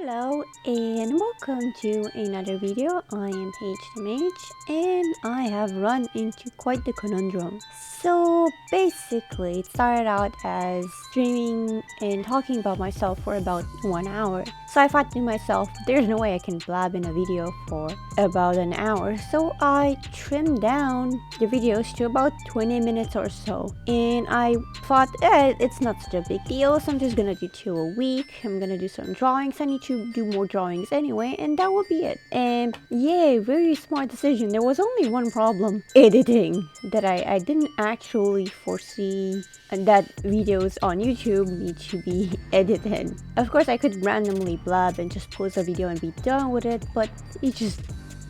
Hello and welcome to another video. I am HMH and I have run into quite the conundrum. So basically it started out as streaming and talking about myself for about 1 hour. So I thought to myself, there's no way I can blab in a video for about an hour. So I trimmed down the videos to about 20 minutes or so. And I thought, it's not such a big deal, so I'm just gonna do 2 a week. I'm gonna do some drawings. I need to do more drawings anyway, and that will be it. And yeah, very smart decision. There was only one problem: editing. That I didn't actually foresee that videos on YouTube need to be edited. Of course, I could randomly blab and just post a video and be done with it, but it just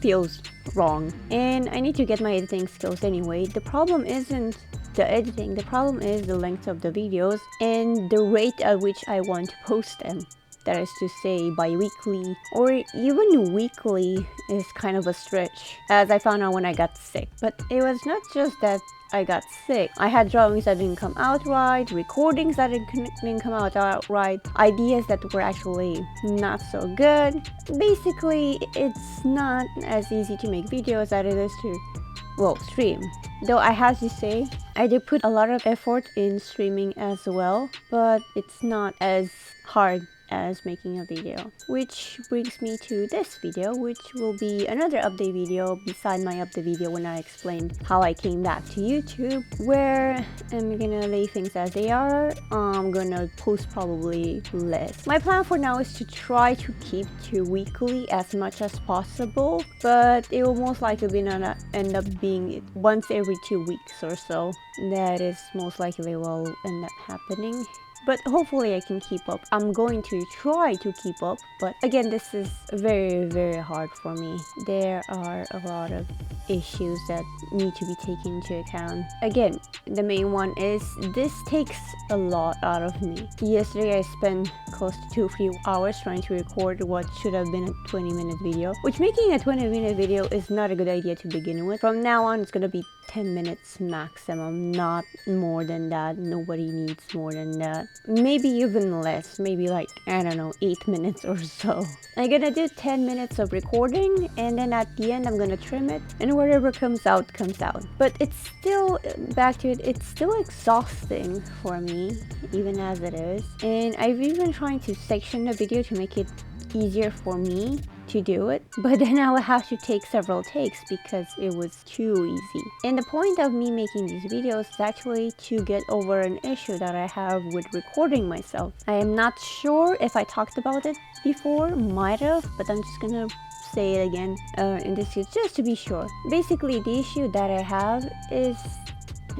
feels wrong. And I need to get my editing skills anyway. The problem isn't the editing, the problem is the length of the videos and the rate at which I want to post them. That is to say, bi-weekly or even weekly is kind of a stretch, as I found out when I got sick. But it was not just that I got sick. I had drawings that didn't come out right, recordings that didn't come out right, ideas that were actually not so good. Basically, it's not as easy to make videos as it is to stream. Though I have to say, I did put a lot of effort in streaming as well, but it's not as hard as making a video. Which brings me to this video, which will be another update video beside my update video when I explained how I came back to YouTube, where I'm gonna lay things as they are. I'm gonna post probably less. My plan for now is to try to keep to weekly as much as possible, but it will most likely not end up being once every 2 weeks or so. That is most likely will end up happening. But hopefully I can keep up. I'm going to try to keep up, but again, this is very hard for me. There are a lot of issues that need to be taken into account. Again, the main one is this takes a lot out of me. Yesterday I spent close to 2-3 hours trying to record what should have been a 20-minute video, which making a 20-minute video is not a good idea to begin with. From now on, it's gonna be 10 minutes maximum, not more than that. Nobody needs more than that. Maybe even less, maybe like, I don't know, 8 minutes or so. I'm gonna do 10 minutes of recording, and then at the end I'm gonna trim it, and whatever comes out comes out. But it's still, back to it, it's still exhausting for me, even as it is. And I've even trying to section the video to make it easier for me to do it, but then I will have to take several takes because it was too easy. And the point of me making these videos is actually to get over an issue that I have with recording myself. I am not sure if I talked about it before, might have, but I'm just gonna say it again in this case just to be sure. Basically, the issue that I have is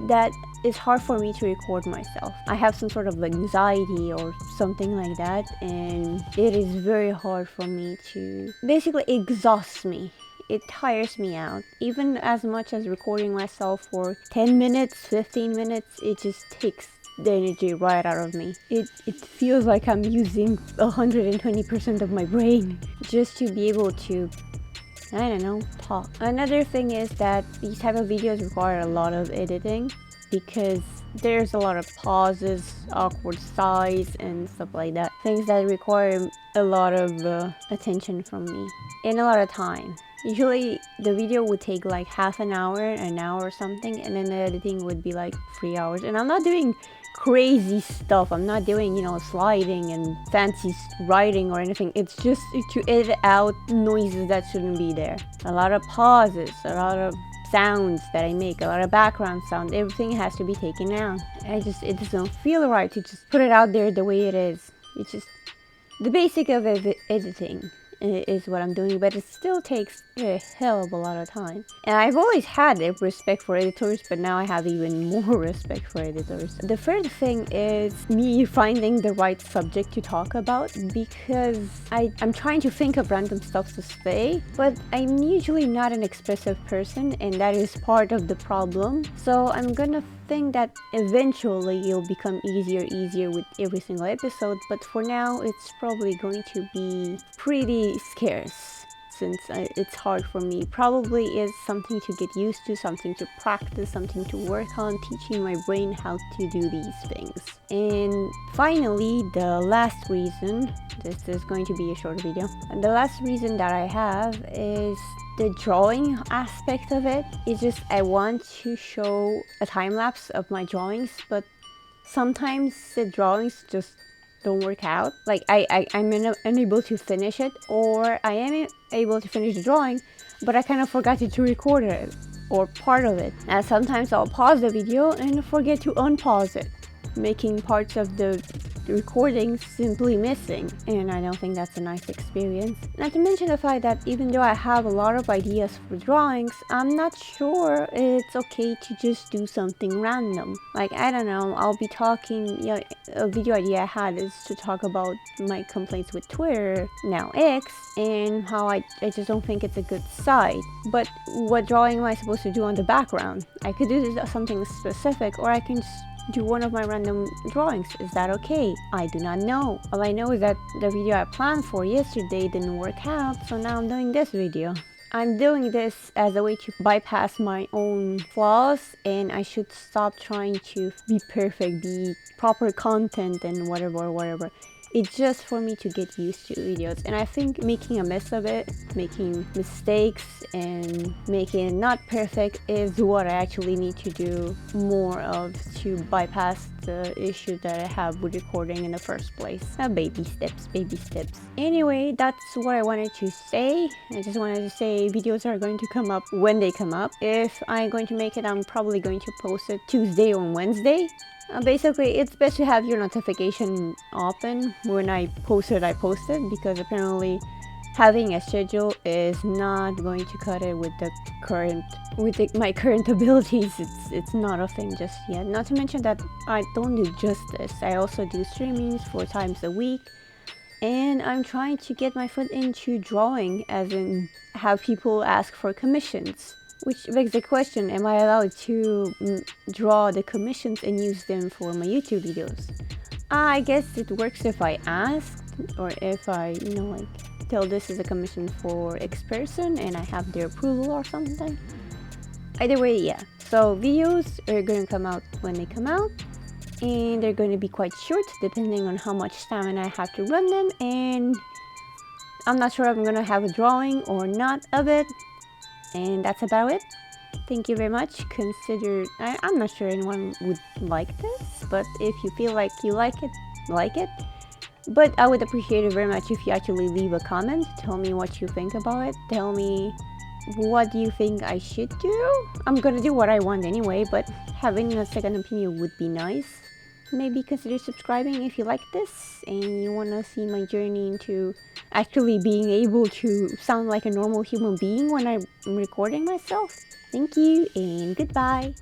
that it's hard for me to record myself. I have some sort of anxiety or something like that, and it is very hard for me to basically exhaust me. It tires me out. Even as much as recording myself for 10 minutes, 15 minutes, it just takes the energy right out of me. It feels like I'm using 120% of my brain just to be able to, I don't know, talk. Another thing is that these type of videos require a lot of editing, because there's a lot of pauses, awkward sighs, and stuff like that. Things that require a lot of attention from me and a lot of time. Usually the video would take like half an hour or something, and then the editing would be like 3 hours. And I'm not doing crazy stuff. I'm not doing, sliding and fancy writing or anything. It's just to edit out noises that shouldn't be there. A lot of pauses, a lot of sounds that I make, a lot of background sound, everything has to be taken out. It doesn't feel right to just put it out there the way it is. It's just the basic of editing is what I'm doing, but it still takes a hell of a lot of time. And I've always had a respect for editors, but now I have even more respect for editors. The third thing is me finding the right subject to talk about, because I'm trying to think of random stuff to say, but I'm usually not an expressive person, and that is part of the problem. So I'm gonna think that eventually it'll become easier with every single episode, but for now it's probably going to be pretty scarce. since it's hard for me. Probably is something to get used to, something to practice, something to work on, teaching my brain how to do these things. And finally, the last reason, this is going to be a short video, and the last reason that I have is the drawing aspect of it. It's just I want to show a time lapse of my drawings, but sometimes the drawings just don't work out. Like I'm unable to finish it, or I am able to finish the drawing, but I kind of forgot to record it or part of it. And sometimes I'll pause the video and forget to unpause it, making parts of the recording simply missing, and I don't think that's a nice experience. Not to mention the fact that even though I have a lot of ideas for drawings, I'm not sure it's okay to just do something random. Like, I don't know, I'll be talking, you know, a video idea I had is to talk about my complaints with Twitter, now X, and how I just don't think it's a good site. But what drawing am I supposed to do on the background? I could do something specific, or I can just do one of my random drawings. Is that okay? I do not know. All I know is that the video I planned for yesterday didn't work out, so now I'm doing this video. I'm doing this as a way to bypass my own flaws, and I should stop trying to be perfect, be proper content and whatever. It's just for me to get used to videos, and I think making a mess of it, making mistakes and making it not perfect is what I actually need to do more of to bypass the issue that I have with recording in the first place. Baby steps. Anyway, that's what I wanted to say. I just wanted to say videos are going to come up when they come up. If I'm going to make it, I'm probably going to post it Tuesday or Wednesday. Basically, it's best to have your notification open when I post it, because apparently having a schedule is not going to cut it with my current abilities. It's not a thing just yet. Not to mention that I don't do just this. I also do streamings 4 times a week, and I'm trying to get my foot into drawing, as in have people ask for commissions. Which begs the question, am I allowed to draw the commissions and use them for my YouTube videos? I guess it works if I ask, or if I, like, tell this is a commission for X person and I have their approval or something. Either way, yeah. So videos are going to come out when they come out, and they're going to be quite short depending on how much stamina I have to run them, and I'm not sure if I'm going to have a drawing or not of it. And that's about it. Thank you very much. I'm not sure anyone would like this, but if you feel like you like it. But I would appreciate it very much if you actually leave a comment. Tell me what you think about it. Tell me what you think I should do. I'm gonna do what I want anyway, but having a second opinion would be nice. Maybe consider subscribing if you like this and you want to see my journey into actually being able to sound like a normal human being when I'm recording myself. Thank you and goodbye.